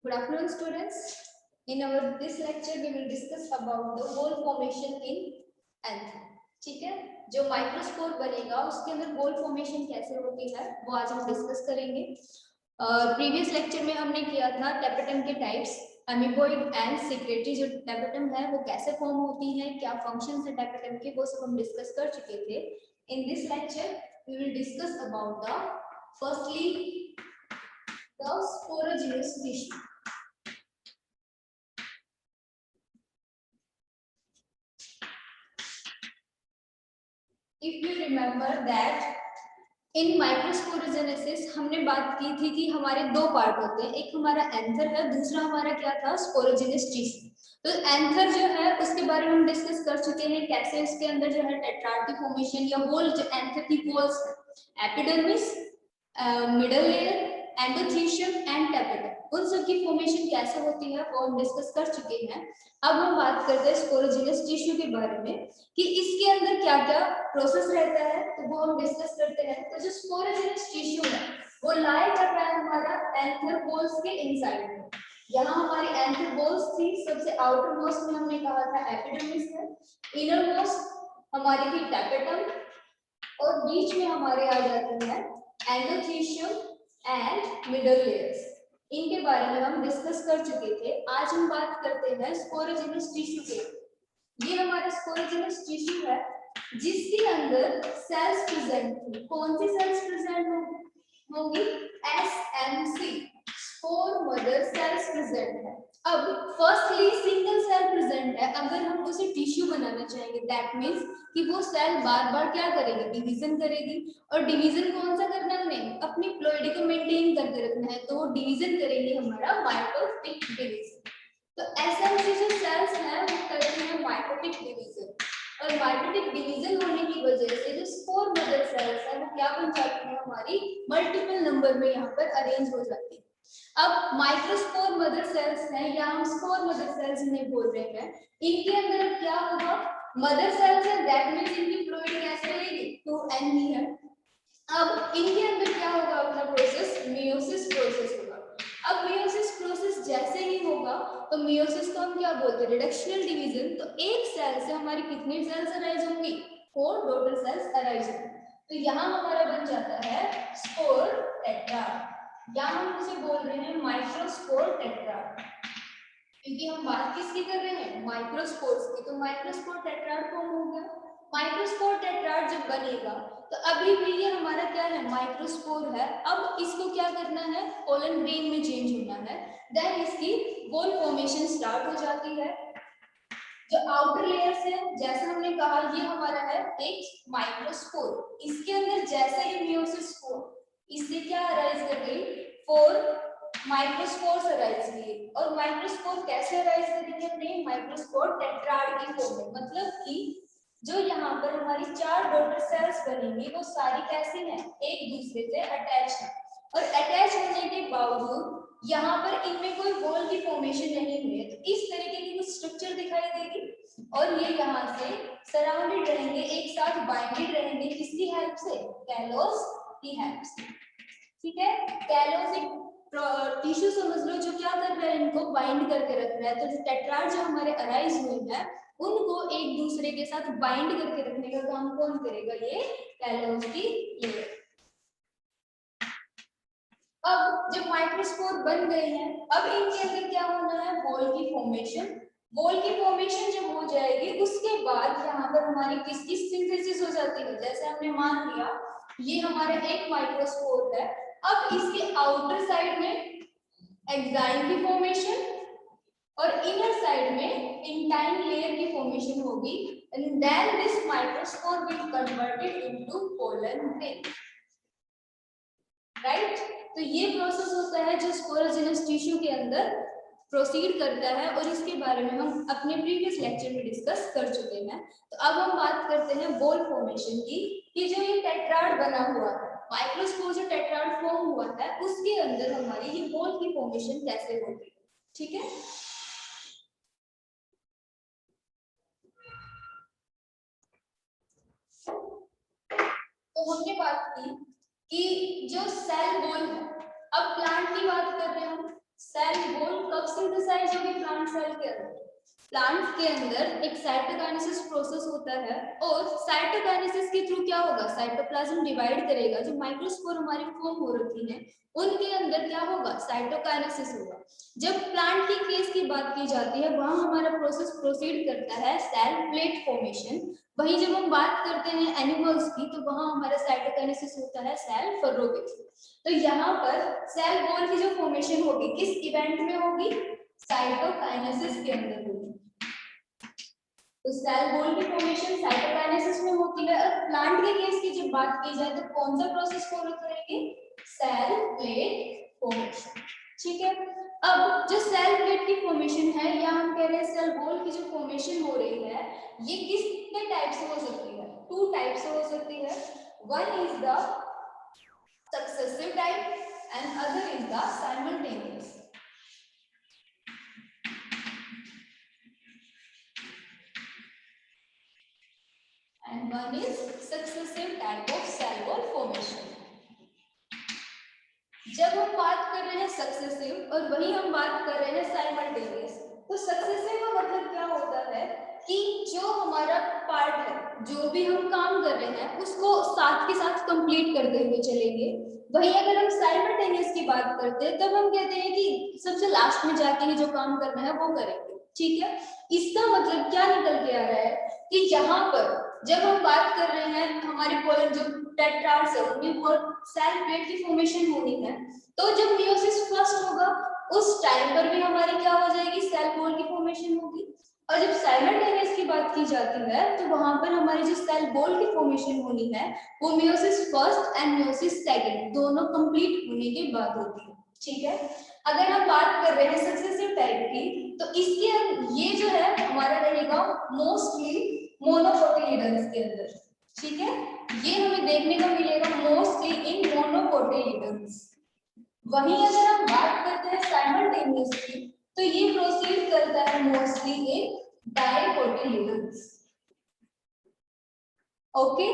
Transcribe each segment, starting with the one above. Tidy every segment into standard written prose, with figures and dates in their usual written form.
Good afternoon, students. In our this lecture, we will discuss about the whole formation in anther. ठीक है, जो microspore बनेगा उसके अंदर गोल फॉर्मेशन कैसे होती है वो आज हम डिस्कस करेंगे। प्रीवियस लेक्चर में हमने किया था टेपेटम के टाइप्स, अमीबोइड एंड सेक्रेटरी। जो टेपेटम है वो कैसे फॉर्म होती है, क्या फंक्शन है टेपेटम के, वो सब हम डिस्कस कर चुके थे। In this lecture we will discuss about the firstly the sporogenous tissue. If you remember that in microsporogenesis हमने बात की थी कि हमारे दो पार्ट होते हैं, एक हमारा एंथर है, दूसरा हमारा क्या था, स्पोरोजिनस टिश्यू। तो एंथर जो है उसके बारे में हम डिस्कस कर चुके हैं, कैसे उसके अंदर जो है टेट्राड की फॉर्मेशन या होल जो एंथर की holes, epidermis, middle layer, endothecium and tapetum, उन सब की फॉर्मेशन कैसे होती है वो हम डिस्कस कर चुके हैं। अब हम बात करते हैं स्पोरोजिनस टिश्यू के बारे में कि इसके अंदर क्या क्या प्रोसेस रहता है, तो वो हम डिस्कस करते हैं। तो जो स्पोरोजिनस टिश्यू है वो लाई कर रहा है हमारा एंथर वॉल्स के इनसाइड में। यहाँ हमारी एंथर वॉल्स थी, सबसे आउटर मोस्ट में हमने कहा था एपिडर्मिस है, इनर मोस्ट हमारी थी टेपेटम, और बीच में हमारे आ जाते हैं एंडोथीशियम एंड मिडल लेयर्स। इनके बारे में हम डिस्कस कर चुके थे। आज हम बात करते हैं स्पोरोजिनस टिश्यू के। ये हमारा स्पोरोजिनस टिश्यू है जिसके अंदर सेल्स प्रेजेंट थी। कौन सी सेल्स प्रेजेंट होंगी? SMC, spore mother cells present है। अब फर्स्टली सिंगल सेल प्रेजेंट है। अगर हम उसे टिश्यू बनाना चाहेंगे दैट मींस कि वो सेल बार-बार क्या करेगी, डिवीजन करेगी। और डिवीजन कौन सा करना है हमें? अपनी प्लॉइडी को मेंटेन करके रखना है, तो वो डिवीजन करेंगे हमारा माइटोटिक डिवीजन। तो एसएमसी जो सेल्स हैं वो करते हैं माइटोटिक डिवीजन, और माइटोटिक डिवीजन होने की वजह से जो स्पोर मदर सेल्स है वो क्या बन जाती है, हमारी मल्टीपल नंबर में यहाँ पर अरेंज हो जाती है। अब माइक्रोस्पोर मदर सेल्स हैं या हम स्पोर मदर सेल्स इन्हें बोल रहे हैं, इनके अंदर क्या होगा, मदर सेल्स है दैट मींस इनकी फ्लूइड कैसे रहेगी, 2n ही है। अब इनके अंदर क्या होगा, अपना प्रोसेस मियोसिस प्रोसेस होगा। अब मियोसिस प्रोसेस जैसे ही होगा तो मियोसिस को हम क्या बोलते हैं, रिडक्शनल डिवीजन। तो एक सेल से हमारी कितनी सेल्स अराइज होंगी, 4 डॉटर सेल्स अराइज होंगी। तो यहाँ हमारा बन जाता है स्पोर टेट्राड, या हम उसे बोल रहे हैं माइक्रोस्पोर टेट्राड, क्योंकि हम बात किसकी कर रहे हैं, माइक्रोस्पोर्स की। तो माइक्रोस्पोर टेट्राड फॉर्म हो गया। माइक्रोस्पोर टेट्राड जब बनेगा तो अभी भी ये हमारा क्या है, माइक्रोस्पोर है। अब इसको क्या करना है, पोलन ग्रेन में चेंज होना है, देन इसकी वॉल फॉर्मेशन स्टार्ट हो जाती है। जो आउटर लेयर्स है, जैसे हमने कहा ये हमारा है एक माइक्रोस्पोर, इसके अंदर जैसे ही मियोसिस हो इससे क्या अराइज कर गई, 4 माइक्रोस्पोर्स अराइज किए। और माइक्रोस्पोर कैसे अराइज करेंगे अपने, माइक्रोस्पोर टेट्राड की फॉर्म में। मतलब कि जो यहाँ पर हमारी 4 डॉटर सेल्स बनेंगी वो सारी कैसी हैं, एक दूसरे से अटैच है। और अटैच होने के बावजूद यहाँ पर इनमें कोई वॉल की फॉर्मेशन नहीं हुई है, तो इस तरीके की कुछ स्ट्रक्चर दिखाई देगी। और ये यहाँ से सराउंडेड रहेंगे, एक साथ बाइंडेड रहेंगे, किसकी हेल्प से, कैलोस की हेल्प से। ठीक है, कैलोस एक टिश्यू समझ लो जो क्या कर रहा है, इनको बाइंड करके रख रहा है। तो जो टेट्राड जो हमारे अराइज हुए हैं उनको एक दूसरे के साथ बाइंड करके रखने का काम कौन करेगा, ये कैलोस की लेयर। अब जब माइक्रोस्पोर बन गए हैं, अब इनके अंदर क्या होना है, वॉल की फॉर्मेशन। वॉल की फॉर्मेशन जब हो जाएगी उसके बाद यहाँ पर हमारी किसकी सिंथेसिस हो जाती है। जैसे हमने मान लिया ये हमारा एक माइक्रोस्पोर है, अब इसके आउटर साइड में एंजाइम की फॉर्मेशन और इनर साइड में इंटाइन लेयर की फॉर्मेशन होगी, and then this microspore will converted into pollen grain, right. तो ये प्रोसेस होता है जो स्पोरोजिनस टिश्यू के अंदर प्रोसीड करता है, और इसके बारे में हम अपने प्रीवियस लेक्चर में डिस्कस कर चुके हैं। तो अब हम बात करते हैं बॉल फॉर्मेशन की, कि जो ये टेट्राड बना हुआ है, माइक्रोस्पोर जो टेट्राड फॉर्म हुआ है उसके अंदर हमारी ये बॉल की फॉर्मेशन कैसे होती है। ठीक है, तो हमने बात की कि जो सेल वॉल है, अब प्लांट की बात कर रहे हैं हम, सेल वॉल कब सिंथेसाइज होगी प्लांट सेल के अंदर? प्लांट के अंदर एक साइटोकाइनेसिस प्रोसेस होता है और साइटोकाइनेसिस के थ्रू क्या होगा, साइटोप्लाज्म डिवाइड करेगा, जो माइक्रोस्पोर हमारी फॉर्म हो रखी है उनके अंदर क्या होगा, साइटोकाइनेसिस होगा। जब प्लांट की केस की बात की जाती है वहां हमारा प्रोसेस प्रोसीड करता है सेल प्लेट फॉर्मेशन। वहीं जब हम बात करते हैं एनिमल्स की तो वहां हमारा साइटोकाइनेसिस होता है सेल फर्रोगेनेसिस। तो यहाँ पर सेल वॉल की जो फॉर्मेशन होगी किस इवेंट में होगी, साइटोकाइनेसिस के अंदर होगी। तो सेल वॉल की फॉर्मेशन साइटोकाइनेसिस में होती है। और प्लांट के केस की जब बात की जाए तो कौन सा प्रोसेस फॉलो करेंगे, सेल प्लेट फॉर्मेशन। ठीक है, अब जो सेल प्लेट की फॉर्मेशन है या हम कह रहे हैं सेल वॉल की जो फॉर्मेशन हो रही है ये किसके टाइप से हो सकती है, टू टाइप से हो सकती है। One is the successive type and other is the simultaneous. and one is successive type of cell wall formation। जब हम बात कर रहे हैं सक्सेसिव और वही हम बात कर रहे हैं साइमल्टेनियस, तो सक्सेसिव का मतलब क्या होता है कि जो हमारा पार्ट है, जो भी हम काम कर रहे हैं उसको साथ के साथ कंप्लीट करते हुए चलेंगे। वही अगर हम साइमल्टेनियस की बात करते हैं तब हम कहते हैं कि सबसे लास्ट में जाके ही जो काम करना है वो करेंगे। ठीक है, इसका मतलब क्या निकल के आ रहा है कि यहाँ पर जब हम बात कर रहे हैं हमारे पोलन जो टेट्राड्स है उनमें वो सेल प्लेट की फॉर्मेशन होनी है, तो जब मियोसिस फर्स्ट होगा उस टाइम पर भी हमारी क्या हो जाएगी, सेल वॉल की फॉर्मेशन होगी। और जब साइमल्टेनियस की बात की जाती है तो वहां पर हमारी जो सेल वॉल की फॉर्मेशन होनी है वो meiosis first and meiosis second दोनों कंप्लीट होने के बाद होती है। ठीक है, अगर हम बात कर रहे हैं सक्सेसिव टाइप की तो इसके ये जो है हमारा रहेगा मोस्टली मोनोकोटिलिडन्स के अंदर। ठीक है, ये हमें देखने को मिलेगा मोस्टली इन मोनोकोटिलिडन्स। वहीं अगर हम बात करते हैं साइमल्टेनियस की तो ये प्रोसीड करता है मोस्टली इन डाइकोटिलिडन्स। ओके,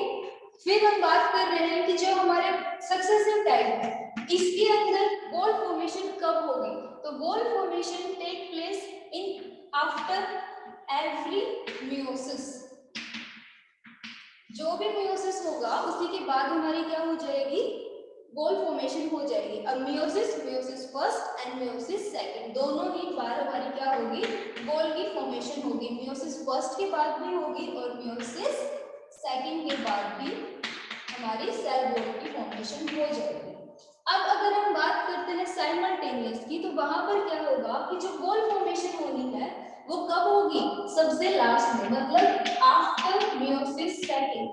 फिर हम बात कर रहे हैं कि जो हमारे सक्सेसिव टाइप है इसके अंदर वॉल फॉर्मेशन कब होगी, तो wall formation take place in after every meiosis. जो भी मियोसिस होगा उसी के बाद हमारी क्या हो जाएगी, वॉल फॉर्मेशन हो जाएगी। अब meiosis first and meiosis second दोनों ही बार हमारी क्या होगी, वॉल की फॉर्मेशन होगी। मियोसिस फर्स्ट के बाद भी होगी और मियोसिस सेकंड के बाद भी हमारी सेल वॉल की फॉर्मेशन हो जाएगी। अब अगर हम बात करते हैं साइमल्टेनियस की तो वहां पर क्या होगा कि जो वॉल फॉर्मेशन होनी है वो कब होगी, सबसे लास्ट में, मतलब आफ्टर मियोसिस सेकंड।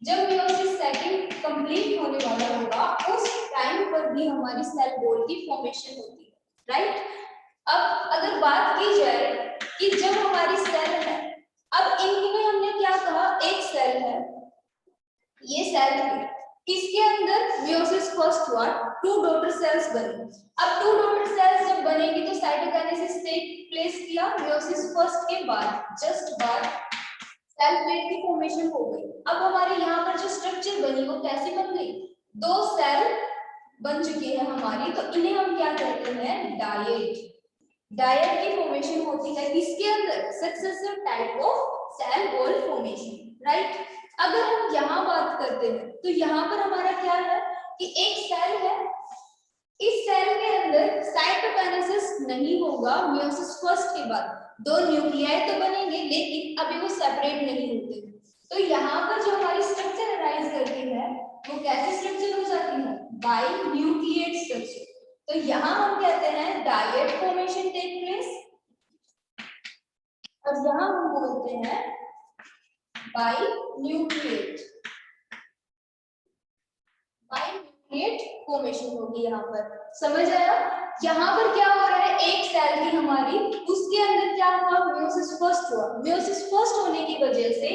जब मियोसिस सेकंड कंप्लीट होने वाला होगा उस टाइम पर भी हमारी सेल वॉल की फॉर्मेशन होती है। राइट, अब अगर बात की जाए कि जब हमारी सेल है, अब इनमें हमने क्या कहा, एक सेल है, ये सेल है, इसके अंदर मियोसिस फर्स्ट हुआ, टू डॉटर सेल्स बने। अब टू डॉटर सेल्स जब बनेगी तो साइटोकाइनेसिस टेक प्लेस किया मियोसिस फर्स्ट के बाद, जस्ट बाद सेल प्लेट की फॉर्मेशन हो गई। अब हमारे यहाँ पर जो स्ट्रक्चर बनी वो कैसी बन गई, दो सेल बन चुकी है हमारी, तो इन्हें हम क्या कहते हैं, डायट। डायट की फॉर्मेशन होती है किसके अंदर, successive type of cell wall formation. Right, अगर हम यहाँ बात करते हैं तो यहाँ पर हमारा क्या है कि एक सेल है, इस सेल के अंदर साइटोकाइनेसिस नहीं होगा मियोसिस फर्स्ट के बाद, दो न्यूक्लियाई तो बनेंगे लेकिन अभी वो सेपरेट नहीं होते। तो यहाँ पर जो हमारी स्ट्रक्चर अराइज करती है वो कैसी स्ट्रक्चर हो जाती है, बाई न्यूक्लिएट स्ट्रक्चर। तो यहाँ हम कहते हैं डायट फॉर्मेशन टेक प्लेस और यहाँ हम बोलते हैं बाई न्यूक्लिएट फॉर्मेशन होगी। यहाँ पर समझ आया, यहाँ पर क्या हो रहा है, एक सेल थी हमारी, उसके अंदर क्या हुआ, मियोसिस फर्स्ट हुआ। मियोसिस फर्स्ट होने की वजह से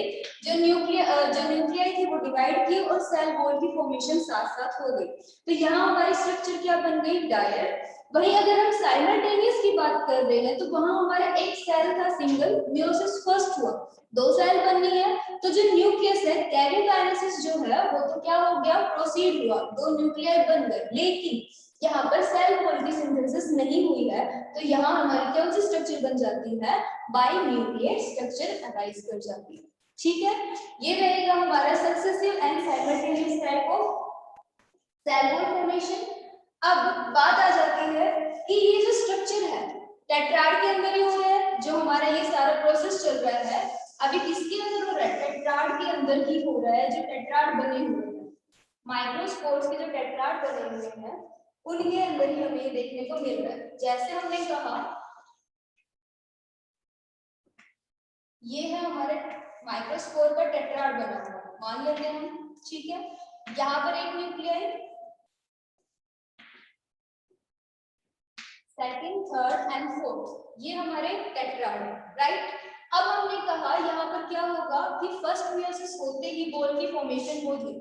जो न्यूक्लियाई थी वो डिवाइड की और सेल वॉल की फॉर्मेशन साथ साथ हो गई। तो यहाँ हमारी स्ट्रक्चर क्या बन गई, डायट। वहीं अगर हम साइमल्टेनियस की बात कर रहे हैं तो वहां हमारा एक सेल था सिंगल, मियोसिस फर्स्ट हुआ, दो सेल बननी है, तो जो न्यूक्लियस है कैरियोकाइनेसिस जो है वो तो क्या हो गया, प्रोसीड हुआ, दो न्यूक्लियाई बन गए। लेकिन यहाँ पर सेल वॉल की सिंथेसिस नहीं हुई है तो यहाँ हमारी कौन सी स्ट्रक्चर बन जाती है, बाइन्यूक्लिएट स्ट्रक्चर अराइज कर जाती है। ठीक है, ये रहेगा हमारा successive and simultaneous type of cell wall formation. अब बात आ जाती है कि ये जो स्ट्रक्चर है टेट्राड के अंदर ही हो रहा है, जो हमारा ये सारा प्रोसेस चल रहा है अभी किसके अंदर हो रहा है, टेट्राड के अंदर ही हो रहा है। जो टेट्राड बने हुए हैं, माइक्रोस्पोर्स के जो टेट्राड बने हुए हैं उनके अंदर ही हमें देखने को मिल रहा है। जैसे हमने कहा ये है हमारे माइक्रोस्पोर का टेट्राड बना हुआ, मान लेते हैं हम। ठीक है, यहाँ पर एक nuclei, second, third and fourth, ये हमारे टेट्राड है, राइट। अब हमने कहा यहाँ पर क्या होगा कि फर्स्ट मियोसिस होते ही बॉल की फॉर्मेशन होगी।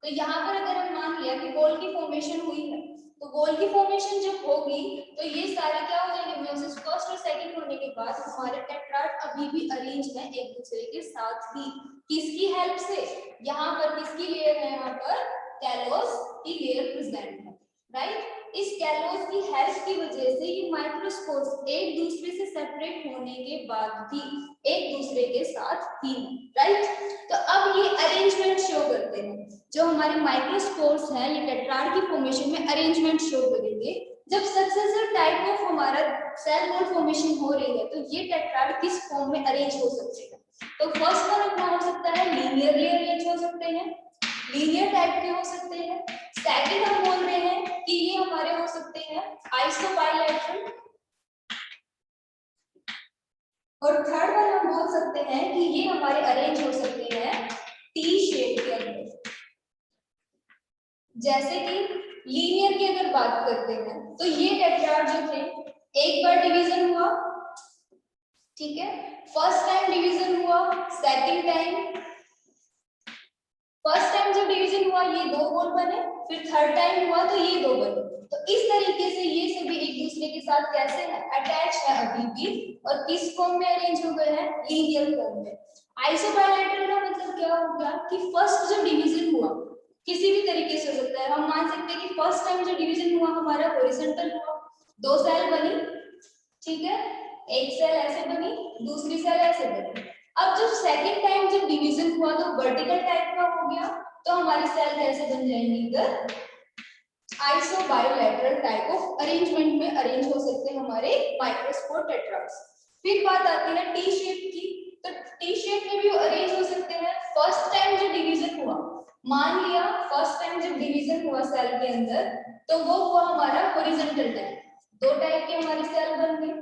तो यहाँ पर अगर हम मान लिया कि बॉल की फॉर्मेशन हुई है तो बॉल की फॉर्मेशन जब होगी तो ये सारे क्या हो जाएंगे, मियोसिस फर्स्ट और सेकंड होने के बाद हमारे टेट्राड अभी भी अरेंज है एक दूसरे के साथ ही। किसकी हेल्प से, यहाँ पर किसकी लेयर है, यहाँ पर कैलोस की लेयर प्रेजेंट है, राइट। इस कैलोस की हेल्प की वजह से ये माइक्रोस्पोर्स एक दूसरे से सेपरेट होने के बाद भी एक दूसरे के साथ ही, राइट। तो अब ये अरेंजमेंट शो करते हैं, जो हमारे माइक्रोस्पोर्स हैं ये टेट्राड की फॉर्मेशन में अरेंजमेंट शो करेंगे। जब सक्सेसिव टाइप ऑफ हमारा सेल वॉल फॉर्मेशन हो रही है तो ये टेट्राड किस फॉर्म में अरेंज हो सकते हैं, तो फर्स्ट वन अपना हो सकता है लीनियरली अरेंज हो सकते हैं, लीनियर टाइप के हो सकते हैं। सेकंड हम बोल रहे हैं कि ये हमारे हो सकते हैं आइसोबाइलेटरल, और थर्ड वन हम बोल सकते हैं कि ये हमारे अरेंज हो सकते हैं टी शेप के अंदर। जैसे कि लीनियर की अगर बात करते हैं तो ये टेट्राड जो थे एक बार डिवीजन हुआ, ठीक है, फर्स्ट टाइम डिवीजन हुआ, सेकंड टाइम, फर्स्ट टाइम जब डिवीजन हुआ ये दो बॉल बने, फिर थर्ड टाइम हुआ तो ये दो बने। तो इस तरीके से ये सभी एक दूसरे के साथ कैसे है, अटैच है अभी भी, और किस फॉर्म में अरेंज हो गए हैं, लीनियर फॉर्म में। आइसोबाइलेटरल का मतलब क्या हो गया कि फर्स्ट जब डिवीजन हुआ किसी भी तरीके से हो सकता है, हम मान सकते हैं कि फर्स्ट टाइम जो डिवीजन हुआ हमारा हॉरिजॉन्टल हुआ, दो सेल बनी, ठीक है, एक सेल ऐसे बनी, दूसरी सेल ऐसे बनी। अब जब सेकंड टाइम जब डिवीजन हुआ तो वर्टिकल टाइप का हो गया, तो हमारी सेल कैसे बन जाएंगी, इधर आइसोबाइलेटरल टाइप ऑफ अरेंजमेंट में अरेंज हो सकते हैं हमारे माइक्रोस्पोर टेट्राड्स। फिर बात आती है टी शेप की, तो टी शेप में भी अरेंज हो सकते हैं। फर्स्ट टाइम जो डिवीजन हुआ, मान लिया फर्स्ट टाइम जब डिवीजन हुआ सेल के अंदर तो वो हुआ हमारा हॉरिजॉन्टल टाइप, दो टाइप के हमारे सेल बन गए।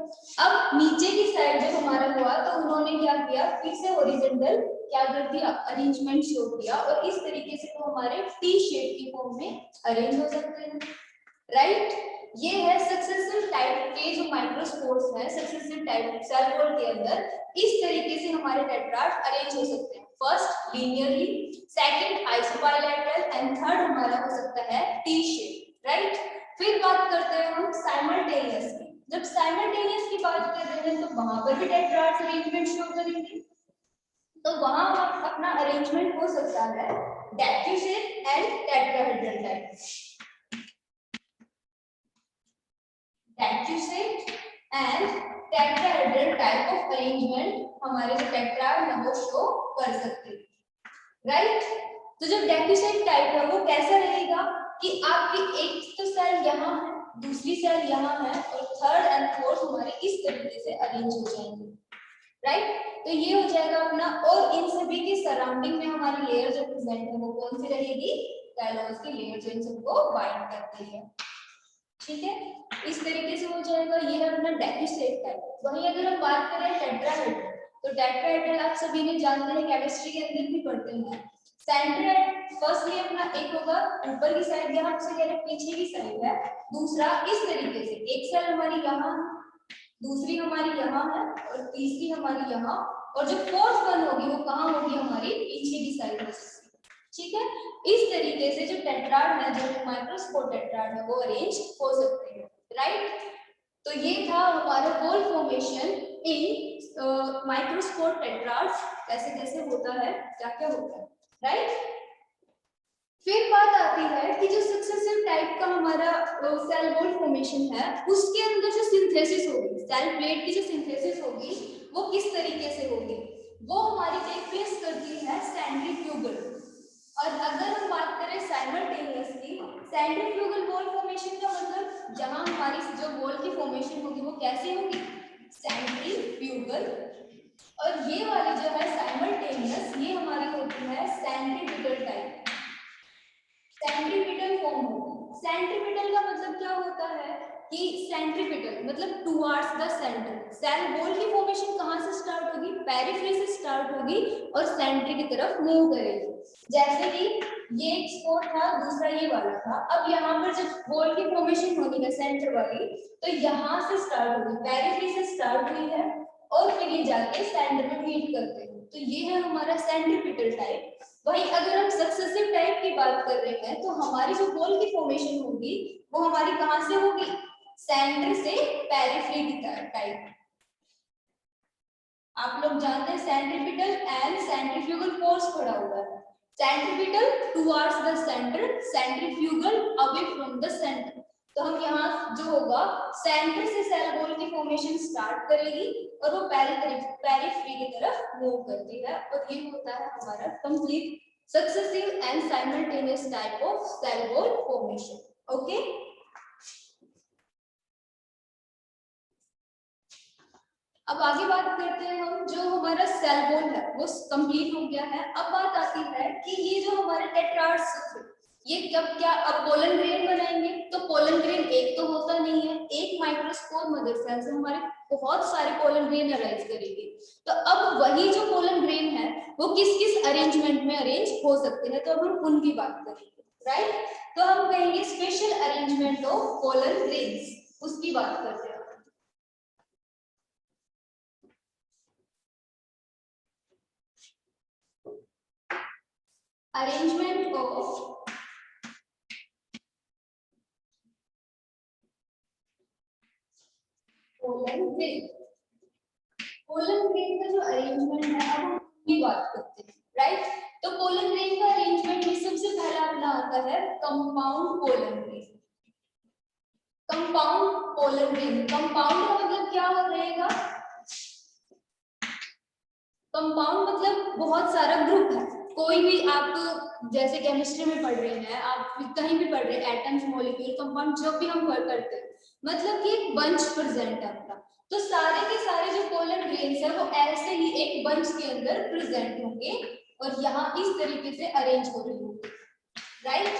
अब नीचे की साइड जब हमारा हुआ तो उन्होंने क्या किया, फिर से हॉरिजॉन्टल क्या कर दिया, अरेंजमेंट शो किया, और इस तरीके से वो हमारे टी शेप की फॉर्म में अरेंज हो सकते हैं, राइट। ये है सक्सेसिव टाइप के जो माइक्रोस्पोर्स है, सक्सेसिव टाइप सेल वॉल के अंदर इस तरीके से हमारे टेट्राड अरेंज हो सकते हैं। First linearly, second isobilateral and third हमारा हो सकता है टी शेप, राइट। फिर बात करते हैं हम साइमल्टेनियस की। जब साइमल्टेनियस की बात कर रहे हैं तो वहां पर भी टेट्राड अरेंजमेंट शो करेंगे, तो वहां अपना अरेंजमेंट हो सकता है डेक्यूसेट and tetrahedral type, डेक्यूसेट and tetrahedral type of arrangement हमारे जो टेट्राड है वो शो कर सकते हैं, राइट। तो जो डेक्यूसेट टाइप है वो कैसा रहेगा कि आपकी एक तो सेल यहाँ है, दूसरी सेल यहाँ है, और थर्ड एंड फोर्थ हमारे इस तरीके से अरेंज हो जाएंगे, राइट। तो ये हो जाएगा अपना, और इन सभी के सराउंडिंग में हमारी लेयर जो प्रेजेंट है वो कौन सी रहेगी, कैलोस की लेयर जो इन सबको बाइंड करती है, ठीक है। इस तरीके से हो जाएगा, ये है अपना डेक्यूसेट टाइप। वहीं अगर हम बात करें टेट्राहेड्रल, तो टेट्राहेड्रल आप सभी ने जानते हैं, केमिस्ट्री के अंदर भी पढ़ते हैं। सेंट्रोइड फर्स्टली अपना एक होगा ऊपर की साइड, यहाँ से कह रहे पीछे की साइड है, दूसरा इस तरीके से एक सेल हमारी यहाँ, दूसरी हमारी यहाँ है, और तीसरी हमारी यहाँ, और जो फोर्थ वन होगी वो कहाँ होगी, हमारी पीछे की साइड में, ठीक है। इस तरीके से जो टेट्राड है, जो माइक्रोस्पोर टेट्राड है वो अरेंज हो सकते हैं, राइट। तो ये था हमारा वॉल फॉर्मेशन इन माइक्रोस्पोर टेट्राड्स, कैसे कैसे होता है, क्या क्या होता है, राइट। फिर बात आती है कि जो सक्सेसिव टाइप का हमारा सेल वॉल फॉर्मेशन है, उसके अंदर जो सिंथेसिस होगी, सेल प्लेट की जो सिंथेसिस होगी वो किस तरीके से होगी, वो हमारी टेक प्लेस करती है सेंट्रीफ्यूगल। और अगर हम बात करें साइमल्टेनियसली, सेंट्रीफ्यूगल वॉल फॉर्मेशन का मतलब जहां हमारी जो वॉल की फॉर्मेशन होगी वो कैसी होगी, सेंट्रीफ्यूगल। और ये वाली जो है साइमल्टेनियस, ये हमारी होती है सेंट्रीपिटल टाइप। सेंट्रीपिटल फॉर्म होगी। सेंट्रीपिटल का मतलब क्या होता है कि सेंट्रीपिटल मतलब towards the centre. Cell wall की फॉर्मेशन कहां से स्टार्ट होगी, पेरिफेरी से स्टार्ट होगी और सेंटर की तरफ मूव करेगी। जैसे कि ये एक स्पॉट था, दूसरा ये वाला था। अब यहाँ पर जब वॉल की फॉर्मेशन होनी है सेंटर वाली, तो यहाँ से स्टार्ट होगी, पेरिफेरी से स्टार्ट हुई है और फिर ये जाके सेंटर में मीट करते हैं। तो ये है हमारा सेंट्रीपिटल टाइप। वहीं अगर हम सक्सेसिव टाइप की बात कर रहे हैं, तो हमारी जो वॉल की फॉर्मेशन होगी वो हमारी कहां से होगी, सेंटर से पेरिफेरी की टाइप। आप लोग जानते हैं सेंट्रीपिटल एंड सेंट्रीफ्यूगल फोर्स पढ़ा हुआ है। Centripetal towards the centre, centrifugal away from the centre. तो हम यहाँ जो होगा, सेंटर से सेल वॉल की फॉर्मेशन स्टार्ट करेगी और वो पेरिफेरी की तरफ मूव करती है, और ये होता है हमारा complete successive and simultaneous type of cell wall formation. Okay, अब आगे बात करते हैं हम, जो हमारा सेल वॉल है वो कंप्लीट हो गया है। अब बात आती है कि ये जो हमारे टेट्राड सूत्र, ये कब क्या अब पोलन ग्रेन बनाएंगे, तो पोलन ग्रेन एक तो होता नहीं है, एक माइक्रोस्कोप मदर सेल से हमारे बहुत सारे पोलन ग्रेन अरेंज करेंगे। तो अब वही जो पोलन ग्रेन है वो किस किस अरेंजमेंट में अरेंज हो सकते हैं, तो अब हम उनकी बात करेंगे, राइट। तो हम कहेंगे special arrangement of pollen grains, उसकी बात करते हैं। Arrangement of pollen grain। Pollen grain का जो अरेंजमेंट है, अब हम उसकी बात करते हैं, राइट। तो पोलन ग्रेन का अरेंजमेंट में सबसे पहला अपना आता है compound pollen grain. Compound pollen grain, compound का मतलब क्या हो रहेगा, कंपाउंड मतलब बहुत सारा ग्रुप है। कोई भी आप जैसे केमिस्ट्री में पढ़ रहे हैं, आप कहीं भी पढ़ रहे हैं, एटम्स, मॉलिक्यूल, कंपाउंड जो भी हम करते हैं, मतलब कि एक बंच प्रेजेंट है अपना। तो सारे के सारे जो पोलन ग्रेन्स है वो ऐसे ही एक बंच के अंदर प्रेजेंट होंगे और यहाँ इस तरीके से अरेंज हो रहे होंगे, राइट।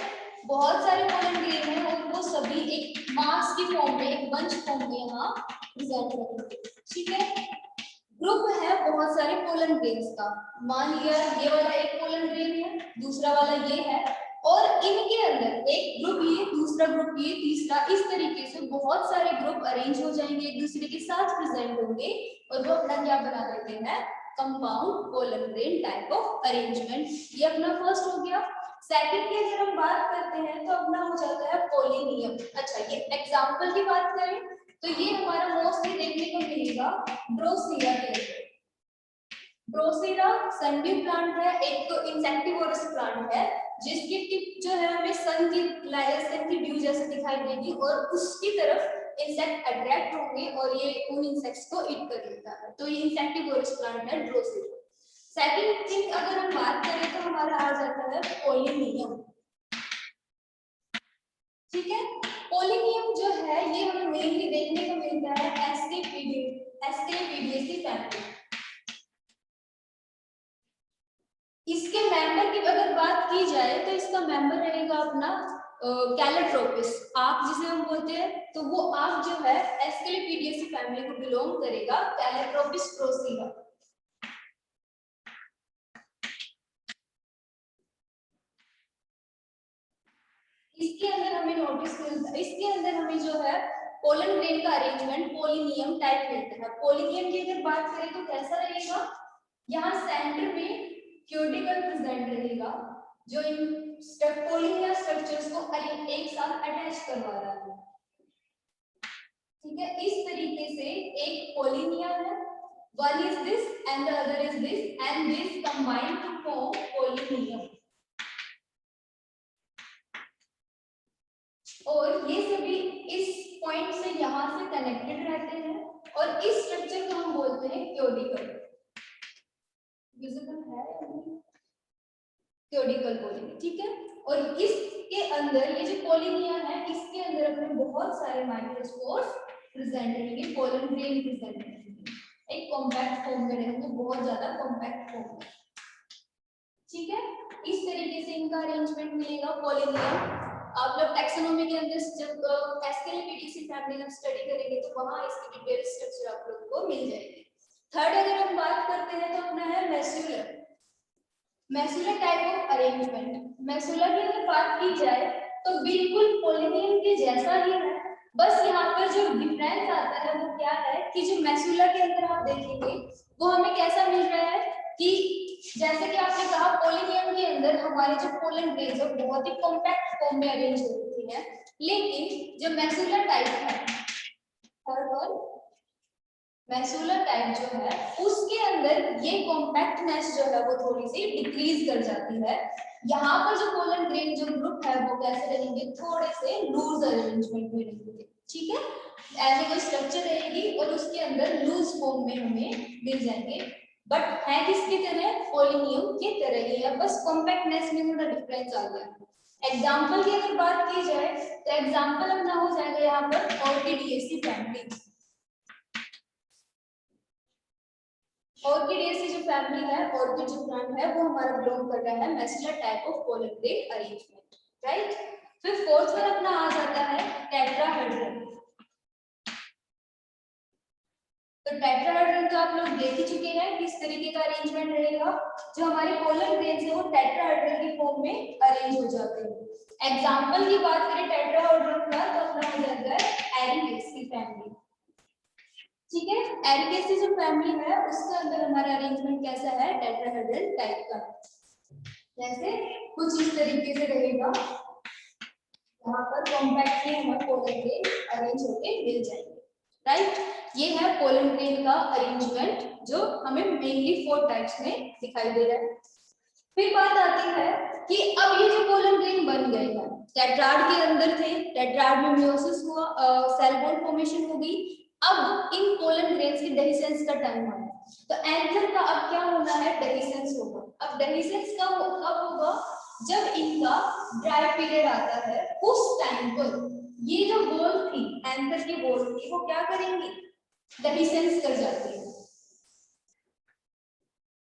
बहुत सारे पोलन ग्रेन है और वो सभी एक मास की फॉर्म में, एक बंच फॉर्म में यहाँ प्रेजेंट होंगे, ठीक है। ग्रुप है बहुत सारे पोलन ग्रेन्स का। मान लिया ये वाला एक पोलन ग्रेन है, दूसरा वाला ये है, और इनके अंदर एक ग्रुप ये, दूसरा ग्रुप ये, तीसरा, इस तरीके से बहुत सारे ग्रुप अरेंज हो जाएंगे, एक दूसरे के साथ प्रेजेंट होंगे और वो अपना क्या बना देते हैं, compound pollen grain type of arrangement. ये अपना फर्स्ट हो गया। सेकंड की अगर हम बात करते हैं तो अपना हो जाता है पोलिनियम। अच्छा, ये एग्जांपल की बात करें तो ये हमारा मोस्टली देखने को मिलेगा ड्रोसेरा के अंदर। ड्रोसेरा सनड्यू प्लांट है, एक तो इंसेक्टिवोरस प्लांट है जिसकी टिप जो है हमें सन की ड्यू जैसे दिखाई देगी और उसकी तरफ इंसेक्ट अट्रैक्ट होंगे और ये उन इंसेक्ट्स को ईट कर लेता है। तो ये इंसेक्टिवोरस प्लांट है ड्रोसेरा। सेकंड थिंग अगर हम बात करें तो हमारा आ जाता है पोलिनियम, ठीक है। पोलिनियम जो है ये हमें मेनली देखने को मिलता है एस्केपिडियेसी फैमिली। इसके मेंबर की अगर बात की जाए तो इसका मेंबर रहेगा अपना कैलेट्रोपिस, आप जिसे हम बोलते हैं, तो वो आप जो है एस्केपिडियेसी फैमिली को बिलोंग करेगा, कैलेट्रोपिस प्रोसीरा। इसके अंदर हमें नोटिस मिलता है, इसके अंदर हमें जो है पोलन ग्रेन का अरेंजमेंट पोलिनियम टाइप मिलता है। पोलिनियम की अगर बात करें तो कैसा रहेगा, यहाँ सेंटर में क्यूटिकल प्रेजेंट रहेगा जो इन पोलिनिया स्ट्रक्चर्स को एक साथ अटैच करवा रहा है, ठीक है। इस तरीके से एक पोलिनिया है, one is this and the other is this and this combine to form polonium. से यहाँ से कनेक्टेड रहते हैं और इस स्ट्रक्चर को हम बोलते हैं क्यूडिकल। विजिबल है क्यूडिकल बोलेंगे, ठीक है। और इसके अंदर ये जो पोलिनिया है इसके अंदर अपने बहुत सारे माइक्रोस्पोर्स प्रेजेंट रहेंगे, पोलन ग्रेन प्रेजेंट रहेंगे, एक कॉम्पैक्ट फॉर्म में रहेंगे, बहुत ज्यादा कॉम्पैक्ट फॉर्म में, ठीक है। इस तरीके से इनका अरेंजमेंट मिलेगा पोलिनिया। आप लोग टैक्सोनॉमी के अंदर जब एस्केलेपिडेसी फैमिली में स्टडी करेंगे तो वहां इसकी डिटेल स्ट्रक्चर आप लोगों को मिल जाएगी। थर्ड अगर हम बात करते हैं तो अपना है मेसुलर। मेसुलर टाइप ऑफ अरेंजमेंट। मेसुलर की अगर बात की जाए तो बिल्कुल पोलिनियम के जैसा ही है, बस यहाँ पर जो डिफरेंस आता है वो क्या है कि जो मेसुलर के अंदर आप देखेंगे वो हमें कैसा मिल रहा है कि जैसे कि आपने कहा पोलिनियम के अंदर हमारे जो पोलन ग्रेन्स है बहुत ही कॉम्पैक्ट फॉर्म में अरेंज होती है, लेकिन जो मेसुलर टाइप है मेसुलर टाइप जो है उसके अंदर ये कॉम्पैक्टनेस जो है वो थोड़ी सी डिक्रीज कर जाती है। यहाँ पर जो पोलन ग्रेन जो ग्रुप है वो कैसे रहेंगे, थोड़े से लूज अरेंजमेंट में रहेंगे, ठीक है। ऐसे कोई स्ट्रक्चर रहेगी और उसके अंदर लूज फॉर्म में हमें मिल जाएंगे, बट है किसकी तरह, पोलिनियम की तरह ही है, बस कॉम्पैक्टनेस में थोड़ा डिफरेंस आ गया। एग्जाम्पल की अगर बात की जाए तो एग्जाम्पल अपना हो जाएगा यहाँ पर ऑर्किडिएसी फैमिली। ऑर्किडिएसी जो फैमिली है, ऑर्किड जो प्लांट है वो हमारा बिलोंग कर रहा है मेसुलर type of pollen grain arrangement, right. फिर फोर्थ वन अपना आ जाता है टेट्राहेड्रन। तो टेट्राहेड्रन तो आप लोग देख ही चुके हैं किस तरीके का अरेंजमेंट रहेगा। जो हमारे पोलन ग्रेन्स है वो टेट्राहेड्रन की फॉर्म में अरेंज हो जाते हैं। एग्जांपल की बात करें टेट्राहेड्रन का तो अपना हो जाता है एरिकेसी फैमिली, ठीक है। एरिकेसी जो फैमिली है उसके अंदर हमारा अरेंजमेंट कैसा है, टेट्राहेड्रल टाइप का, जैसे कुछ इस तरीके से रहेगा, यहाँ पर कॉम्पैक्टली हमारे पोलन ग्रेन अरेंज होके मिल जाएंगे, राइट। ये है पोलन ग्रेन का अरेंजमेंट जो हमें मेनली 4 टाइप्स में दिखाई दे रहा है। फिर बात आती है कि अब ये जो पोलन ग्रेन बन गए हैं, टेट्राड के अंदर थे, टेट्राड में मियोसिस हुआ, सेल वॉल फॉर्मेशन हो गई, अब इन पोलन ग्रेन्स की डेहिसेंस का टाइम आया, तो एंथर का अब क्या होना है, डेहिसेंस होगा। अब डेहिसेंस कब होगा, जब इनका ड्राई पीरियड आता है, उस टाइम पर ये जो बॉल थी एंथर की बॉल थी वो क्या करेंगी, डेहिसेंस कर जाती है,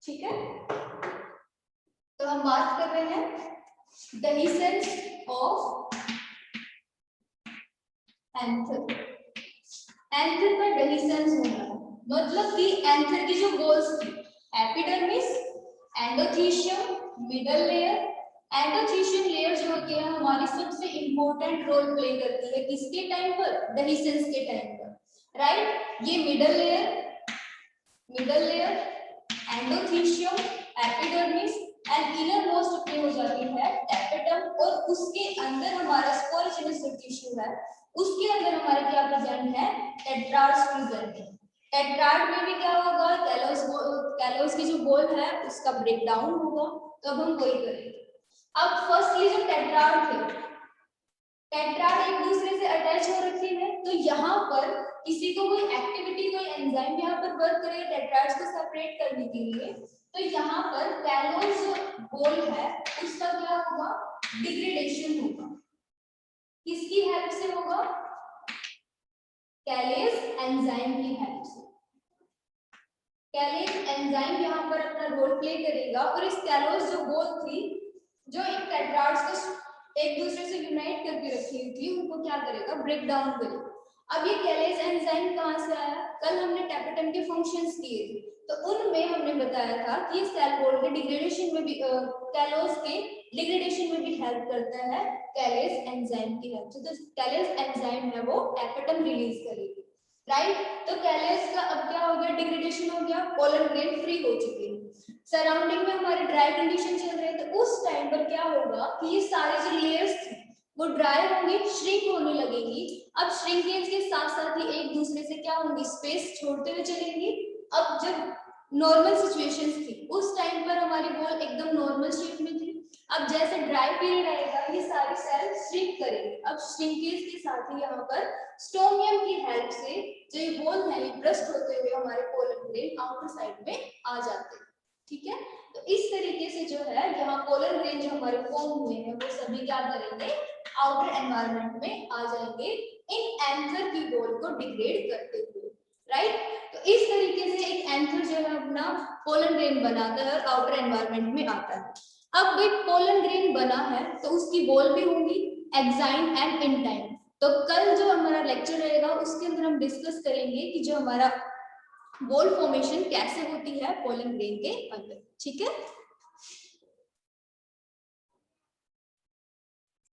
ठीक है। तो हम बात कर रहे हैं डेहिसेंस ऑफ एंथर। एंथर का डेहिसेंस होना है, मतलब कि एंथर की जो बॉल्स थी epidermis, endothecium, middle layer. Endothecium layer जो होती है हमारी सबसे इंपॉर्टेंट रोल प्ले करती है किसके टाइम पर, डेहिसेंस के टाइम पर, राइट। ये middle layer, endothecium, epidermis and inner most अपनी हो जाती है टैपेटम, और उसके अंदर हमारा स्पोरोजेनिक टिश्यू है, उसके अंदर हमारे क्या प्रेजेंट है, टेट्राड्स प्रेजेंट है। टेट्राड में भी क्या होगा, कैलोस की जो बॉल है उसका ब्रेक डाउन होगा, तो अब हम वही करेंगे। अब फर्स्टली जो टेट्राड थे, टेट्राड एक दूसरे से अटैच हो रखे हैं, तो यहाँ पर किसी को कोई एक्टिविटी, कोई एंजाइम यहाँ पर वर्क करेगा टेट्राड्स को सेपरेट करने के लिए, तो यहाँ पर कैलोस जो बॉल है उसका क्या होगा, डिग्रेडेशन होगा। किसकी हेल्प से होगा, कैलेस एंजाइम की हेल्प से। कैलेस एंजाइम यहाँ पर अपना रोल प्ले करेगा और इस कैलोस जो बॉल थी जो इन टेट्राड्स को एक दूसरे से यूनाइट करके रखी हुई थी उनको क्या करेगा, ब्रेक डाउन करेगा। अब ये कैलेस एंजाइम कहाँ से आया, कल हमने टैपेटम के फंक्शंस किए थे, तो उनमें हमने बताया था कि ये सेल वॉल के डिग्रेडेशन में भी कैलोस के डिग्रेडेशन में भी हेल्प करता है कैलेस एंजाइम की हेल्प से। तो कैलेस एंजाइम है वो टैपेटम रिलीज करेगी, राइट। तो कैलेस का अब क्या हो गया, डिग्रेडेशन हो गया, पोलन ग्रेन फ्री हो चुके हैं, सराउंडिंग में हमारे ड्राई कंडीशन चल रहे थे, उस टाइम पर क्या होगा कि ये सारे जो लेयर्स थे वो ड्राई होंगे, श्रिंक होने लगेगी। अब श्रिंकेज के साथ साथ ही एक दूसरे से क्या होंगी, स्पेस छोड़ते हुए चलेंगी। अब जब नॉर्मल सिचुएशंस थी उस टाइम पर हमारी बॉल एकदम नॉर्मल शेप में थी, अब जैसे ड्राई पीरियड आएगा ये सारी सेल श्रिंक करेंगे। अब श्रिंकेज के साथ ही यहाँ पर स्टोमियम की हेल्प से जो ये होल है ये ब्रस्ट होते हुए हमारे पोलन ग्रेन आउटर साइड में आ जाते हैं। ठीक है, तो इस तरीके से जो है यहाँ पोलन ग्रेन जो हमारे फॉर्म हुए हैं वो सभी क्या करेंगे, आउटर एनवायरनमेंट में आ जाएंगे इन एंथर की वॉल को डिग्रेड करते हुए। राइट, तो इस तरीके से एक एंथर जो है अपना पोलन ग्रेन बनाता है और आउटर एनवायरनमेंट में आता है। अब एक पोलन ग्रेन बना है तो उसकी वॉल भी होंगी एक्साइन एंड इंटाइन। तो कल जो हमारा लेक्चर रहेगा उसके अंदर हम डिस्कस करेंगे कि जो हमारा वॉल फॉर्मेशन कैसे होती है पोलन ग्रेन के अंदर। ठीक है।